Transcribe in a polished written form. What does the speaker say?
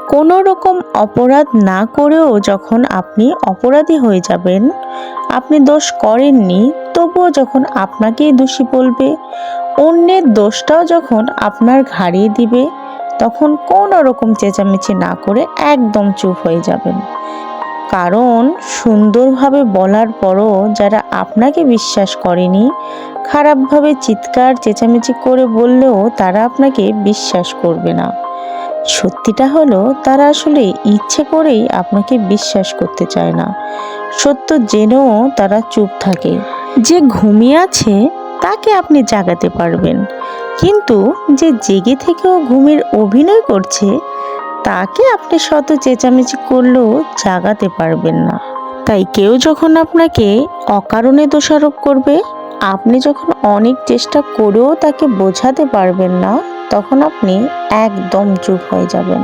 কোনো রকম অপরাধ না করেও যখন আপনি অপরাধী হয়ে যাবেন, আপনি দোষ করেননি, তবুও যখন আপনাকেই দোষী বলবে, অন্যের দোষটাও যখন আপনার ঘাড়ে দিবে, তখন কোনো রকম চেঁচামেচি না করে একদম চুপ হয়ে যাবেন। কারণ সুন্দরভাবে বলার পরও যারা আপনাকে বিশ্বাস করেনি, খারাপভাবে চিৎকার চেঁচামেচি করে বললেও তারা আপনাকে বিশ্বাস করবে না। সত্যিটা হলো, তারা আসলে ইচ্ছে করেই আপনাকে বিশ্বাস করতে চায় না। সত্য জেনেও তারা চুপ থাকে। যে ঘুমিয়ে আছে তাকে আপনি জাগাতে পারবেন, কিন্তু যে জেগে থেকেও ঘুমের অভিনয় করছে তাকে আপনি শত চেঁচামেচি করলেও জাগাতে পারবেন না। তাই কেউ যখন আপনাকে অকারণে দোষারোপ করবে, আপনি যখন অনেক চেষ্টা করেও তাকে বোঝাতে পারবেন না, তখন আপনি একদম চুপ হয়ে যাবেন।